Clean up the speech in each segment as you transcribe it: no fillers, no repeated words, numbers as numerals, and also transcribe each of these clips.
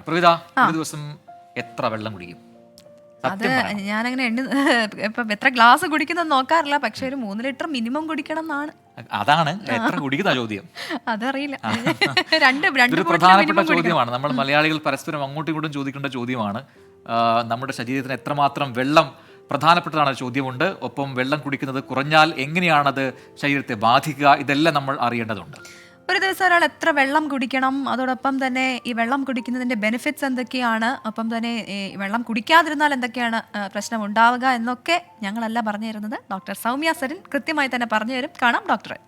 പ്രവിത, ഒരു ദിവസം എത്ര വെള്ളം കുടിക്കും? അത് ഞാനങ്ങനെ ഇപ്പം എത്ര ഗ്ലാസ് കുടിക്കുന്നത് നോക്കാറില്ല, പക്ഷെ ഒരു 3 ലിറ്റർ മിനിമം കുടിക്കണം എന്നാണ്. അതാണ് എത്ര കുടിക്കുന്ന ചോദ്യം. അതറിയില്ല. ഇതൊരു പ്രധാനപ്പെട്ട ചോദ്യമാണ്. നമ്മൾ മലയാളികൾ പരസ്പരം അങ്ങോട്ടും ഇങ്ങോട്ടും ചോദിക്കേണ്ട ചോദ്യമാണ്. നമ്മുടെ ശരീരത്തിന് എത്രമാത്രം വെള്ളം പ്രധാനപ്പെട്ടതാണ് ചോദ്യമുണ്ട്. ഒപ്പം വെള്ളം കുടിക്കുന്നത് കുറഞ്ഞാൽ എങ്ങനെയാണത് ശരീരത്തെ ബാധിക്കുക, ഇതെല്ലാം നമ്മൾ അറിയേണ്ടതുണ്ട്. ഒരു ദിവസം ഒരാൾ എത്ര വെള്ളം കുടിക്കണം, അതോടൊപ്പം തന്നെ ഈ വെള്ളം കുടിക്കുന്നതിന്റെ ബെനിഫിറ്റ്സ് എന്തൊക്കെയാണ്, ഒപ്പം തന്നെ ഈ വെള്ളം കുടിക്കാതിരുന്നാൽ എന്തൊക്കെയാണ് പ്രശ്നം ഉണ്ടാവുക എന്നൊക്കെ ഞങ്ങളല്ല പറഞ്ഞു തരുന്നത്. ഡോക്ടർ സൗമ്യ സരിൻ കൃത്യമായി തന്നെ പറഞ്ഞു തരും. കാണാം ഡോക്ടറെ.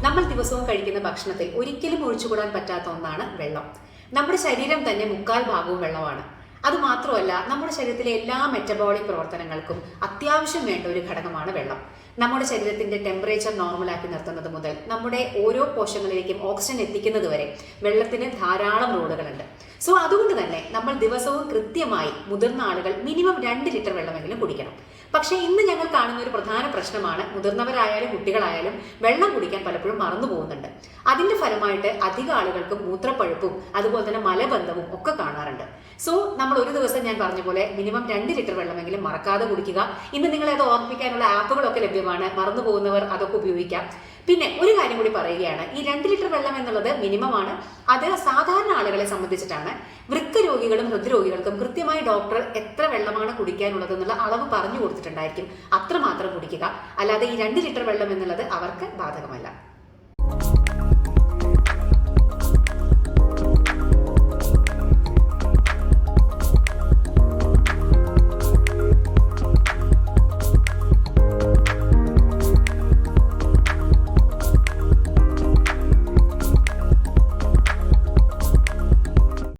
നമ്മൾ ദിവസവും കഴിക്കുന്ന ഭക്ഷണത്തിൽ ഒരിക്കലും ഒഴിച്ചുകൂടാൻ പറ്റാത്ത ഒന്നാണ് വെള്ളം. നമ്മുടെ ശരീരം തന്നെ 3/4 ഭാഗവും വെള്ളമാണ്. അതുമാത്രമല്ല, നമ്മുടെ ശരീരത്തിലെ എല്ലാ മെറ്റബോളിക് പ്രവർത്തനങ്ങൾക്കും അത്യാവശ്യം വേണ്ട ഒരു ഘടകമാണ് വെള്ളം. നമ്മുടെ ശരീരത്തിന്റെ ടെമ്പറേച്ചർ നോർമലാക്കി നിർത്തുന്നത് മുതൽ നമ്മുടെ ഓരോ കോശങ്ങളിലേക്കും ഓക്സിജൻ എത്തിക്കുന്നത് വരെ വെള്ളത്തിന് ധാരാളം റോളുകളുണ്ട്. സോ അതുകൊണ്ട് തന്നെ നമ്മൾ ദിവസവും കൃത്യമായി മുതിർന്ന ആളുകൾ മിനിമം 2 ലിറ്റർ വെള്ളമെങ്കിലും കുടിക്കണം. പക്ഷേ ഇന്ന് ഞങ്ങൾ കാണുന്ന ഒരു പ്രധാന പ്രശ്നമാണ്, മുതിർന്നവരായാലും കുട്ടികളായാലും വെള്ളം കുടിക്കാൻ പലപ്പോഴും മറന്നു പോകുന്നുണ്ട്. അതിന്റെ ഫലമായിട്ട് അധിക ആളുകൾക്കും മൂത്രപ്പഴുപ്പും അതുപോലെ തന്നെ മലബന്ധവും ഒക്കെ കാണാറുണ്ട്. സോ നമ്മൾ ഒരു ദിവസം ഞാൻ പറഞ്ഞ പോലെ മിനിമം 2 ലിറ്റർ വെള്ളമെങ്കിലും മറക്കാതെ കുടിക്കുക. ഇന്ന് നിങ്ങളെ അത് ഓർമ്മിപ്പിക്കാനുള്ള ആപ്പുകളൊക്കെ ലഭ്യമാണ്. മറന്നു പോകുന്നവർ അതൊക്കെ ഉപയോഗിക്കാം. പിന്നെ ഒരു കാര്യം കൂടി പറയുകയാണ്, ഈ 2 ലിറ്റർ വെള്ളം എന്നുള്ളത് മിനിമമാണ്. അത് സാധാരണ ആളുകളെ സംബന്ധിച്ചിട്ടാണ്. വൃക്ക രോഗികളും ഹൃദ്രോഗികൾക്കും കൃത്യമായി ഡോക്ടർ എത്ര വെള്ളമാണ് കുടിക്കാനുള്ളത് എന്നുള്ള അളവ് പറഞ്ഞു കൊടുത്തിട്ടുണ്ടായിരിക്കും. അത്രമാത്രം കുടിക്കുക. അല്ലാതെ ഈ 2 ലിറ്റർ വെള്ളം എന്നുള്ളത് അവർക്ക് ബാധകമല്ല.